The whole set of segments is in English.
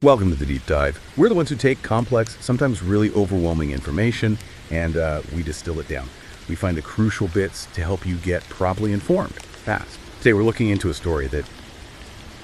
Welcome to the Deep Dive. We're the ones who take complex, sometimes really overwhelming information, and we distill it down. We find the crucial bits to help you get properly informed, fast. Today we're looking into a story that,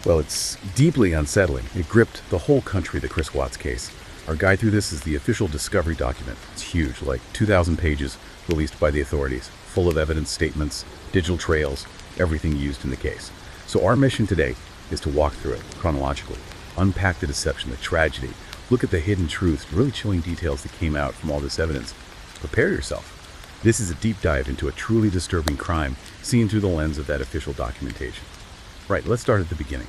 well, it's deeply unsettling. It gripped the whole country, the Chris Watts case. Our guide through this is the official discovery document. It's huge, like 2,000 pages, released by the authorities, full of evidence statements, digital trails, everything used in the case. So our mission today is to walk through it chronologically. Unpack the deception, the tragedy, look at the hidden truths, really chilling details that came out from all this evidence. Prepare yourself. This is a deep dive into a truly disturbing crime seen through the lens of that official documentation. Right, let's start at the beginning.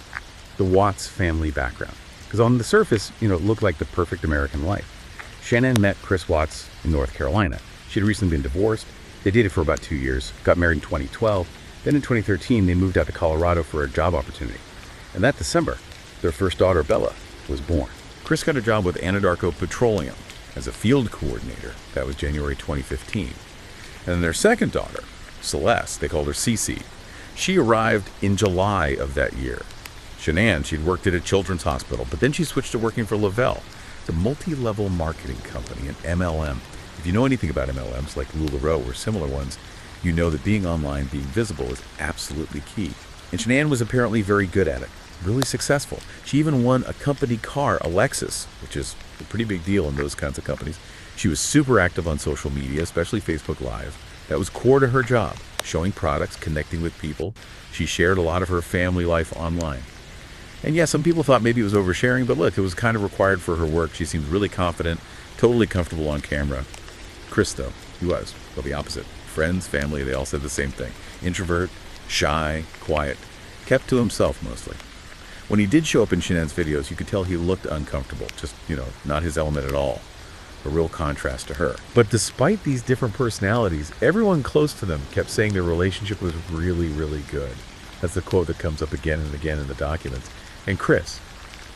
The Watts family background. Because on the surface, it looked like the perfect American life. Shanann met Chris Watts in North Carolina. She had recently been divorced. They dated for about 2 years, got married in 2012. Then in 2013, they moved out to Colorado for a job opportunity. And that December, their first daughter, Bella, was born. Chris got a job with Anadarko Petroleum as a field coordinator. That was January 2015. And then their second daughter, Celeste, they called her Cece. She arrived in July of that year. Shanann, she'd worked at a children's hospital, but then she switched to working for Lavelle, the multi-level marketing company, an MLM. If you know anything about MLMs like LuLaRoe or similar ones, you know that being online, being visible is absolutely key. And Shanann was apparently very good at it. Really successful. She even won a company car, a Lexus, which is a pretty big deal in those kinds of companies. She was super active on social media, especially Facebook Live. That was core to her job, showing products, connecting with people. She shared a lot of her family life online. And yeah, some people thought maybe it was oversharing, but look, it was kind of required for her work. She seemed really confident, totally comfortable on camera. Chris, though, he was, well, the opposite. Friends, family, they all said the same thing. Introvert, shy, quiet, kept to himself mostly. When he did show up in Shanann's videos, you could tell he looked uncomfortable, just, not his element at all. A real contrast to her. But despite these different personalities, everyone close to them kept saying their relationship was really, really good. That's the quote that comes up again and again in the documents. And Chris,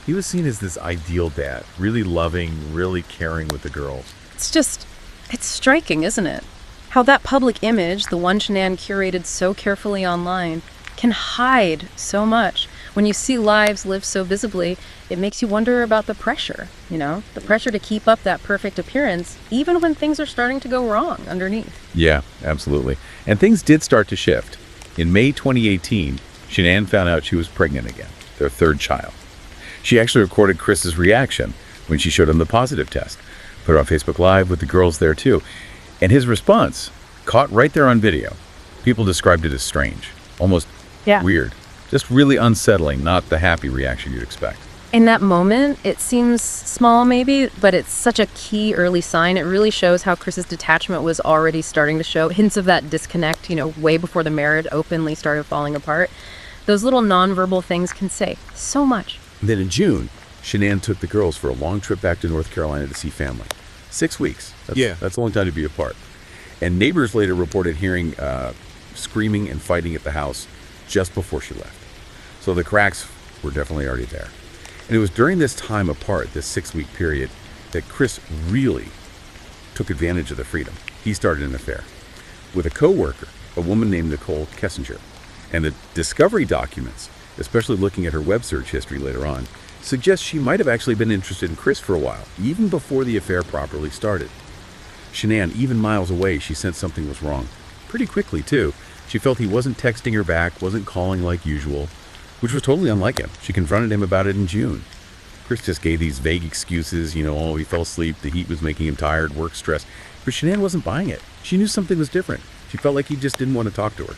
he was seen as this ideal dad, really loving, really caring with the girls. It's striking, isn't it? How that public image, the one Shanann curated so carefully online, can hide so much. When you see lives lived so visibly, it makes you wonder about the pressure, the pressure to keep up that perfect appearance, even when things are starting to go wrong underneath. Yeah, absolutely. And things did start to shift. In May 2018, Shanann found out she was pregnant again, their third child. She actually recorded Chris's reaction when she showed him the positive test, put it on Facebook Live with the girls there too. And his response, caught right there on video. People described it as strange, almost weird. Just really unsettling, not the happy reaction you'd expect. In that moment, it seems small maybe, but it's such a key early sign. It really shows how Chris's detachment was already starting to show hints of that disconnect, way before the marriage openly started falling apart. Those little nonverbal things can say so much. And then in June, Shanann took the girls for a long trip back to North Carolina to see family. 6 weeks. That's a long time to be apart. And neighbors later reported hearing screaming and fighting at the house just before she left. So the cracks were definitely already there. And it was during this time apart, this 6-week period, that Chris really took advantage of the freedom. He started an affair with a co-worker, a woman named Nicole Kessinger. And the discovery documents, especially looking at her web search history later on, suggest she might have actually been interested in Chris for a while, even before the affair properly started. Shanann, even miles away, she sensed something was wrong. Pretty quickly, too. She felt he wasn't texting her back, wasn't calling like usual, which was totally unlike him. She confronted him about it in June. Chris just gave these vague excuses, he fell asleep, the heat was making him tired, work stress. But Shanann wasn't buying it. She knew something was different. She felt like he just didn't want to talk to her.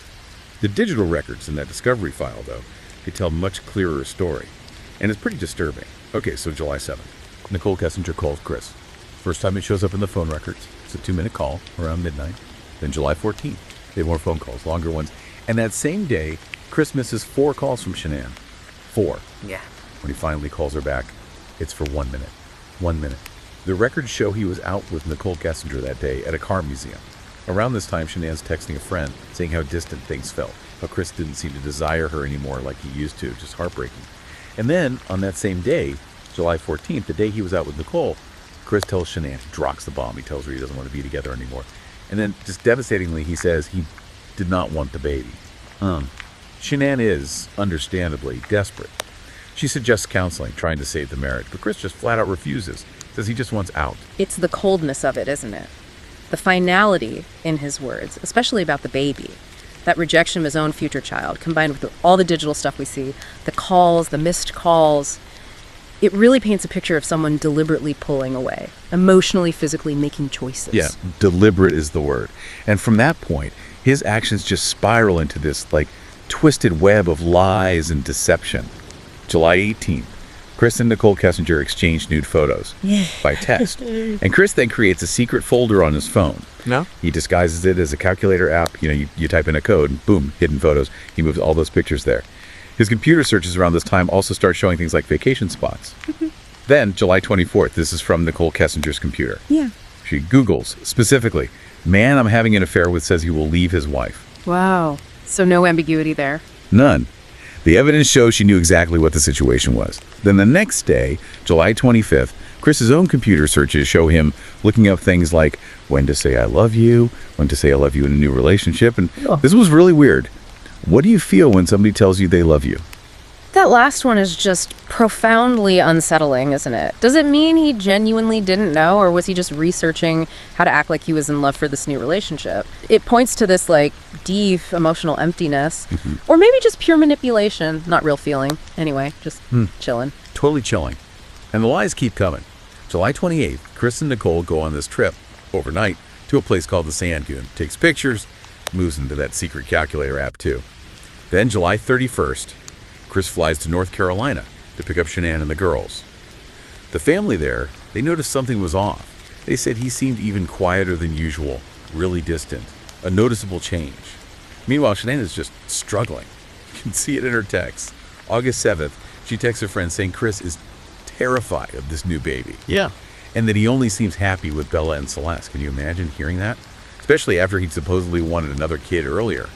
The digital records in that discovery file, though, could tell a much clearer story. And it's pretty disturbing. Okay, so July 7th. Nicole Kessinger calls Chris. First time it shows up in the phone records. It's a 2-minute call around midnight. Then July 14th. They have more phone calls, longer ones. And that same day, Chris misses 4 calls from Shanann. 4. Yeah. When he finally calls her back, it's for 1 minute. 1 minute. The records show he was out with Nicole Kessinger that day at a car museum. Around this time, Shanann's texting a friend, saying how distant things felt, how Chris didn't seem to desire her anymore like he used to, just heartbreaking. And then, on that same day, July 14th, the day he was out with Nicole, Chris tells Shanann, he drops the bomb, he tells her he doesn't want to be together anymore. And then, just devastatingly, he says he did not want the baby. Shanann is, understandably, desperate. She suggests counseling, trying to save the marriage, but Chris just flat out refuses, says he just wants out. It's the coldness of it, isn't it? The finality in his words, especially about the baby. That rejection of his own future child, combined with all the digital stuff we see, the calls, the missed calls, it really paints a picture of someone deliberately pulling away, emotionally, physically making choices. Yeah, deliberate is the word. And from that point, his actions just spiral into this, like, twisted web of lies and deception. July 18th, Chris and Nicole Kessinger exchanged nude photos by text. And Chris then creates a secret folder on his phone. No? He disguises it as a calculator app. You type in a code, and boom, hidden photos. He moves all those pictures there. His computer searches around this time also start showing things like vacation spots. Then, July 24th, this is from Nicole Kessinger's computer. Yeah. She Googles, specifically, man I'm having an affair with says he will leave his wife. Wow. So no ambiguity there. None. The evidence shows she knew exactly what the situation was. Then the next day, July 25th, Chris's own computer searches show him looking up things like when to say I love you, when to say I love you in a new relationship, and this was really weird. What do you feel when somebody tells you they love you? That last one is just profoundly unsettling, isn't it? Does it mean he genuinely didn't know, or was he just researching how to act like he was in love for this new relationship? It points to this, like, deep emotional emptiness, or maybe just pure manipulation, not real feeling. Anyway, just chilling. Totally chilling. And the lies keep coming. July 28th, Chris and Nicole go on this trip, overnight, to a place called the Sand Dune. Takes pictures, moves into that secret calculator app too. Then July 31st, Chris flies to North Carolina to pick up Shanann and the girls. The family there, they noticed something was off. They said he seemed even quieter than usual, really distant, a noticeable change. Meanwhile, Shanann is just struggling. You can see it in her texts. August 7th, she texts her friend saying Chris is terrified of this new baby. Yeah. And that he only seems happy with Bella and Celeste. Can you imagine hearing that? Especially after he'd supposedly wanted another kid earlier.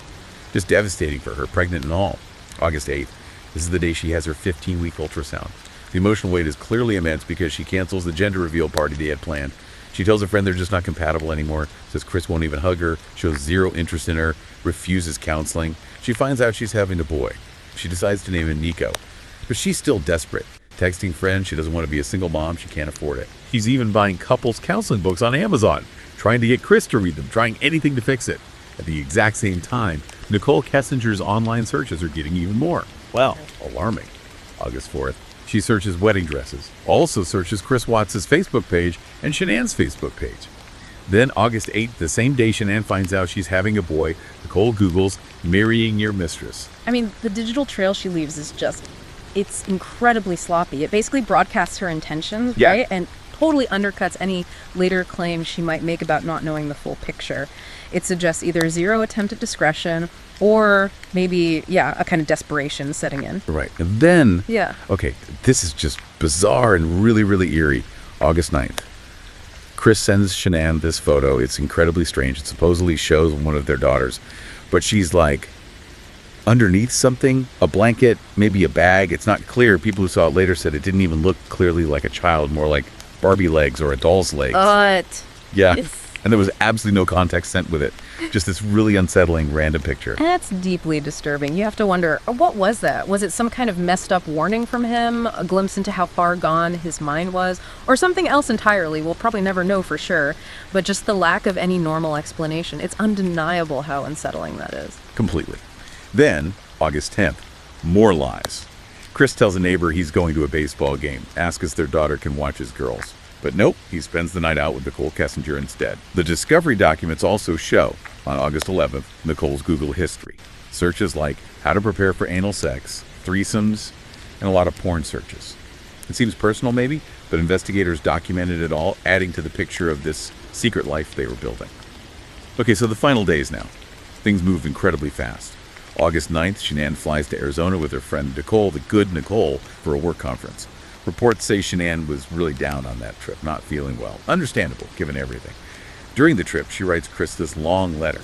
Just devastating for her, pregnant and all. August 8th. This is the day she has her 15-week ultrasound. The emotional weight is clearly immense because she cancels the gender reveal party they had planned. She tells a friend they're just not compatible anymore, says Chris won't even hug her, shows zero interest in her, refuses counseling. She finds out she's having a boy. She decides to name him Nico. But she's still desperate. Texting friends, she doesn't want to be a single mom, she can't afford it. She's even buying couples counseling books on Amazon, trying to get Chris to read them, trying anything to fix it. At the exact same time, Nicole Kessinger's online searches are getting even more. Well, alarming. August 4th, she searches wedding dresses, also searches Chris Watts' Facebook page and Shanann's Facebook page. Then August 8th, the same day Shanann finds out she's having a boy, Nicole Googles marrying your mistress. I mean, the digital trail she leaves is just, it's incredibly sloppy. It basically broadcasts her intentions, right? And totally undercuts any later claims she might make about not knowing the full picture. It suggests either zero attempt at discretion or maybe, a kind of desperation setting in. Right. And then, okay, this is just bizarre and really, really eerie. August 9th. Chris sends Shanann this photo. It's incredibly strange. It supposedly shows one of their daughters. But she's like underneath something, a blanket, maybe a bag. It's not clear. People who saw it later said it didn't even look clearly like a child, more like Barbie legs or a doll's legs. Yeah. And there was absolutely no context sent with it. Just this really unsettling random picture. That's deeply disturbing. You have to wonder, what was that? Was it some kind of messed up warning from him? A glimpse into how far gone his mind was? Or something else entirely? We'll probably never know for sure. But just the lack of any normal explanation. It's undeniable how unsettling that is. Completely. Then, August 10th, more lies. Chris tells a neighbor he's going to a baseball game, asks if their daughter can watch his girls. But nope, he spends the night out with Nicole Kessinger instead. The discovery documents also show, on August 11th, Nicole's Google history. Searches like how to prepare for anal sex, threesomes, and a lot of porn searches. It seems personal maybe, but investigators documented it all, adding to the picture of this secret life they were building. Okay, so the final days now. Things move incredibly fast. August 9th, Shanann flies to Arizona with her friend Nicole, the good Nicole, for a work conference. Reports say Shanann was really down on that trip, not feeling well. Understandable, given everything. During the trip, she writes Chris this long letter,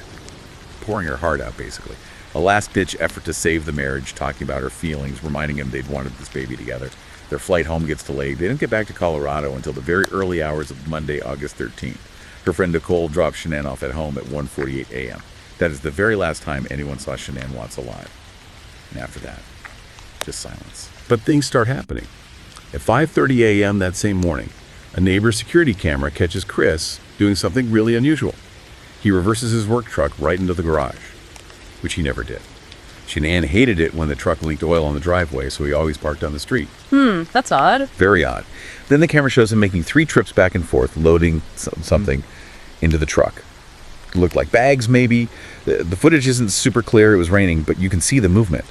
pouring her heart out, basically. A last-ditch effort to save the marriage, talking about her feelings, reminding him they'd wanted this baby together. Their flight home gets delayed. They don't get back to Colorado until the very early hours of Monday, August 13th. Her friend Nicole drops Shanann off at home at 1:48 a.m. That is the very last time anyone saw Shanann Watts alive. And after that, just silence. But things start happening. At 5:30 a.m. that same morning, a neighbor's security camera catches Chris doing something really unusual. He reverses his work truck right into the garage, which he never did. Shanann hated it when the truck leaked oil on the driveway, so he always parked on the street. That's odd. Very odd. Then the camera shows him making 3 trips back and forth, loading something into the truck. It looked like bags, maybe. The footage isn't super clear. It was raining, but you can see the movement.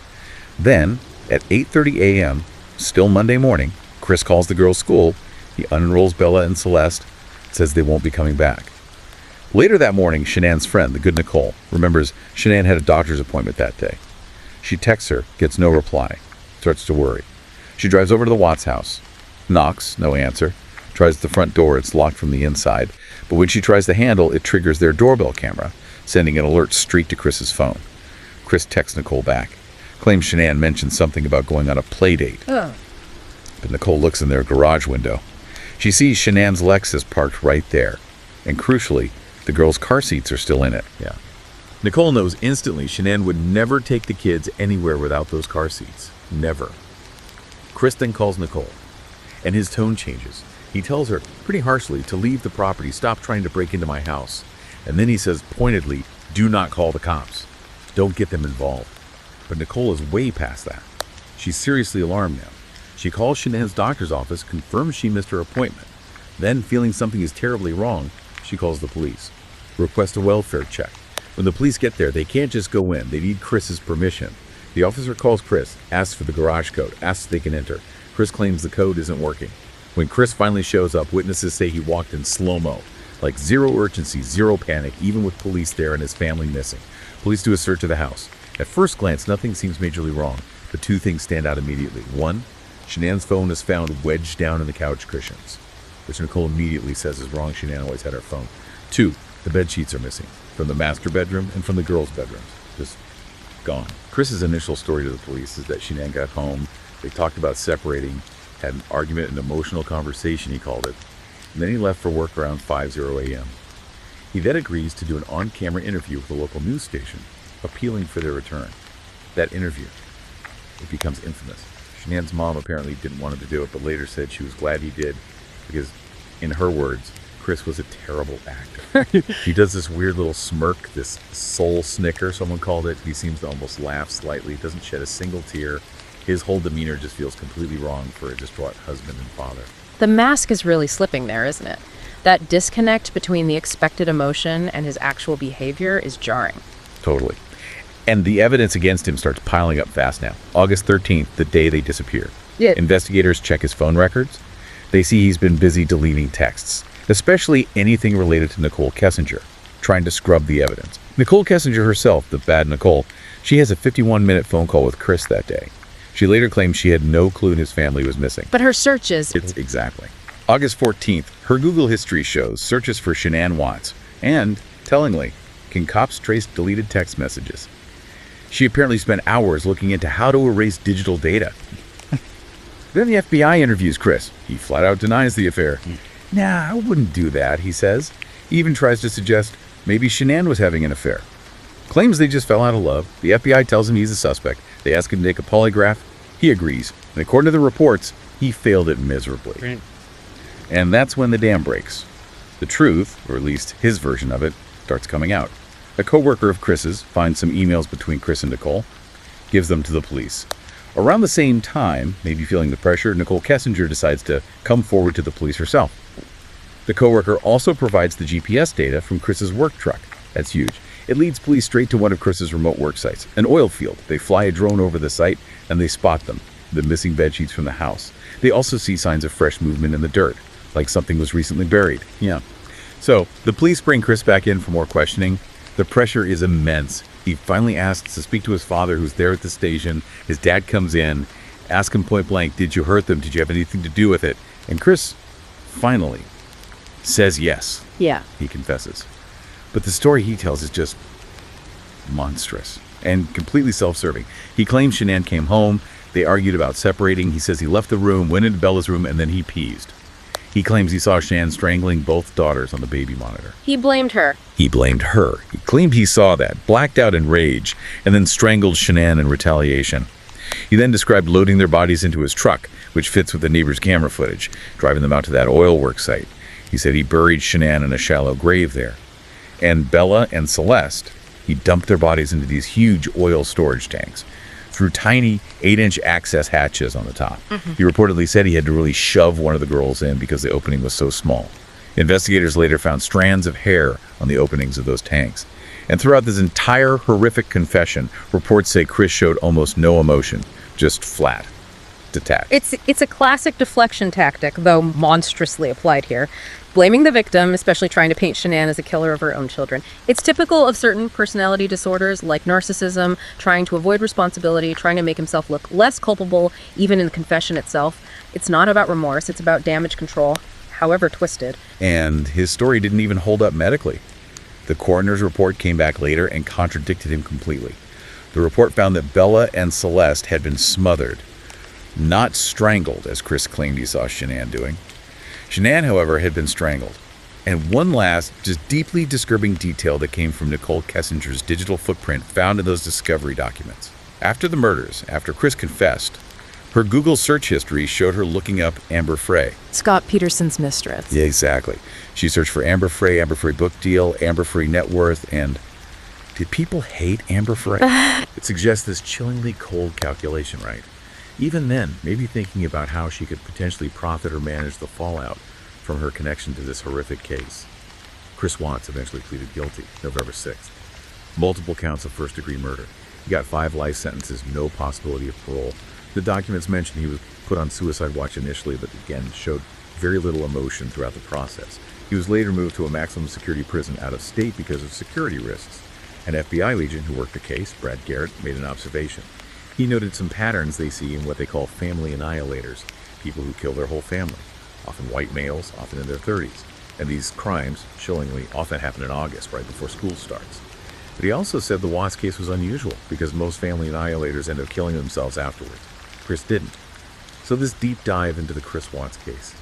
Then, at 8:30 a.m., still Monday morning, Chris calls the girls' school. He unenrolls Bella and Celeste, says they won't be coming back. Later that morning, Shanann's friend, the good Nicole, remembers Shanann had a doctor's appointment that day. She texts her, gets no reply, starts to worry. She drives over to the Watts house, knocks, no answer, tries the front door, it's locked from the inside, but when she tries the handle, it triggers their doorbell camera, sending an alert straight to Chris's phone. Chris texts Nicole back, claims Shanann mentioned something about going on a play date. But Nicole looks in their garage window. She sees Shanann's Lexus parked right there, and crucially, the girls' car seats are still in it. Yeah. Nicole knows instantly Shanann would never take the kids anywhere without those car seats. Never. Chris then calls Nicole, and his tone changes. He tells her, pretty harshly, to leave the property, stop trying to break into my house. And then he says pointedly, do not call the cops. Don't get them involved. But Nicole is way past that. She's seriously alarmed now. She calls Shanann's doctor's office, confirms she missed her appointment. Then, feeling something is terribly wrong, she calls the police. Requests a welfare check. When the police get there, they can't just go in. They need Chris's permission. The officer calls Chris, asks for the garage code, asks if they can enter. Chris claims the code isn't working. When Chris finally shows up, witnesses say he walked in slow-mo. Like zero urgency, zero panic, even with police there and his family missing. Police do a search of the house. At first glance, nothing seems majorly wrong, but 2 things stand out immediately. 1, Shanann's phone is found wedged down in the couch cushions, which Nicole immediately says is wrong. Shanann always had her phone. 2, the bed sheets are missing, from the master bedroom and from the girls' bedrooms. Just gone. Chris's initial story to the police is that Shanann got home, they talked about separating, had an argument, an emotional conversation, he called it, and then he left for work around 5:00 a.m. He then agrees to do an on-camera interview with a local news station, appealing for their return. That interview, it becomes infamous. Shanann's mom apparently didn't want him to do it, but later said she was glad he did, because, in her words, Chris was a terrible actor. He does this weird little smirk, this soul snicker, someone called it. He seems to almost laugh slightly, doesn't shed a single tear. His whole demeanor just feels completely wrong for a distraught husband and father. The mask is really slipping there, isn't it? That disconnect between the expected emotion and his actual behavior is jarring. Totally. And the evidence against him starts piling up fast now. August 13th, the day they disappear. Yeah. Investigators check his phone records. They see he's been busy deleting texts, especially anything related to Nicole Kessinger, trying to scrub the evidence. Nicole Kessinger herself, the bad Nicole, she has a 51-minute phone call with Chris that day. She later claims she had no clue his family was missing. But her searches... It's exactly. August 14th, her Google history shows searches for Shanann Watts, and, tellingly, can cops trace deleted text messages. She apparently spent hours looking into how to erase digital data. Then the FBI interviews Chris. He flat out denies the affair. Nah, I wouldn't do that, he says. He even tries to suggest maybe Shanann was having an affair. Claims they just fell out of love. The FBI tells him he's a suspect. They ask him to take a polygraph. He agrees. And according to the reports, he failed it miserably. Right. And that's when the dam breaks. The truth, or at least his version of it, starts coming out. A co-worker of Chris's finds some emails between Chris and Nicole, gives them to the police. Around the same time, maybe feeling the pressure, Nicole Kessinger decides to come forward to the police herself. The co-worker also provides the GPS data from Chris's work truck. That's huge. It leads police straight to one of Chris's remote work sites, an oil field. They fly a drone over the site, and they spot them, the missing bedsheets from the house. They also see signs of fresh movement in the dirt, like something was recently buried. Yeah. So, the police bring Chris back in for more questioning. The pressure is immense. He finally asks to speak to his father, who's there at the station. His dad comes in, asks him point blank, did you hurt them? Did you have anything to do with it? And Chris, finally, says yes. Yeah. He confesses. But the story he tells is just monstrous and completely self-serving. He claims Shanann came home. They argued about separating. He says he left the room, went into Bella's room, and then he peased. He claims he saw Shanann strangling both daughters on the baby monitor. He blamed her. He blamed her. He claimed he saw that, blacked out in rage, and then strangled Shanann in retaliation. He then described loading their bodies into his truck, which fits with the neighbor's camera footage, driving them out to that oil work site. He said he buried Shanann in a shallow grave there. And Bella and Celeste, he dumped their bodies into these huge oil storage tanks through tiny 8-inch access hatches on the top. He reportedly said he had to really shove one of the girls in because the opening was so small. Investigators later found strands of hair on the openings of those tanks. And throughout this entire horrific confession, reports say Chris showed almost no emotion, just flat, detached. It's a classic deflection tactic, though monstrously applied here. Blaming the victim, especially trying to paint Shanann as a killer of her own children. It's typical of certain personality disorders like narcissism, trying to avoid responsibility, trying to make himself look less culpable, even in the confession itself. It's not about remorse, it's about damage control, however twisted. And his story didn't even hold up medically. The coroner's report came back later and contradicted him completely. The report found that Bella and Celeste had been smothered, not strangled, as Chris claimed he saw Shanann doing. Shanann, however, had been strangled. And one last, just deeply disturbing detail that came from Nicole Kessinger's digital footprint found in those discovery documents. After the murders, after Chris confessed, her Google search history showed her looking up Amber Frey. Scott Peterson's mistress. Yeah, exactly. She searched for Amber Frey book deal, Amber Frey net worth, and did people hate Amber Frey? It suggests this chillingly cold calculation, right? Even then, maybe thinking about how she could potentially profit or manage the fallout from her connection to this horrific case. Chris Watts eventually pleaded guilty, November 6th. Multiple counts of first-degree murder. He got 5 life sentences, no possibility of parole. The documents mentioned he was put on suicide watch initially, but again showed very little emotion throughout the process. He was later moved to a maximum security prison out of state because of security risks. An FBI agent who worked the case, Brad Garrett, made an observation. He noted some patterns they see in what they call family annihilators, people who kill their whole family, often white males, often in their 30s. And these crimes, chillingly, often happen in August, right before school starts. But he also said the Watts case was unusual because most family annihilators end up killing themselves afterwards. Chris didn't. So this deep dive into the Chris Watts case,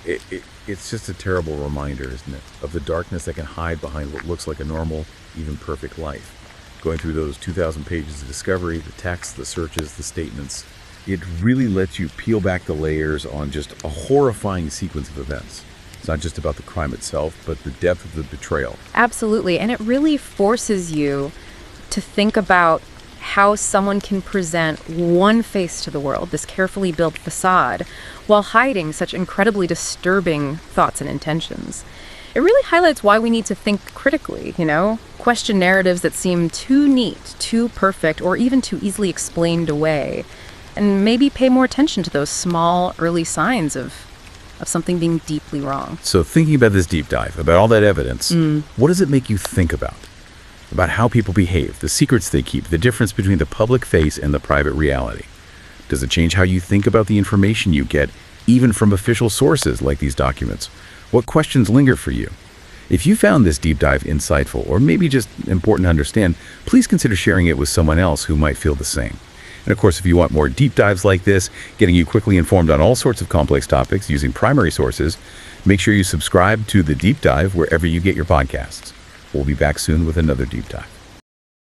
it's just a terrible reminder, isn't it, of the darkness that can hide behind what looks like a normal, even perfect life. Going through those 2,000 pages of discovery, the texts, the searches, the statements, it really lets you peel back the layers on just a horrifying sequence of events. It's not just about the crime itself, but the depth of the betrayal. Absolutely, and it really forces you to think about how someone can present one face to the world, this carefully built facade, while hiding such incredibly disturbing thoughts and intentions. It really highlights why we need to think critically, question narratives that seem too neat, too perfect, or even too easily explained away, and maybe pay more attention to those small, early signs of something being deeply wrong. So thinking about this deep dive, about all that evidence, what does it make you think about? About how people behave, the secrets they keep, the difference between the public face and the private reality. Does it change how you think about the information you get, even from official sources like these documents? What questions linger for you? If you found this deep dive insightful, or maybe just important to understand, please consider sharing it with someone else who might feel the same. And of course, if you want more deep dives like this, getting you quickly informed on all sorts of complex topics using primary sources, make sure you subscribe to The Deep Dive wherever you get your podcasts. We'll be back soon with another deep dive.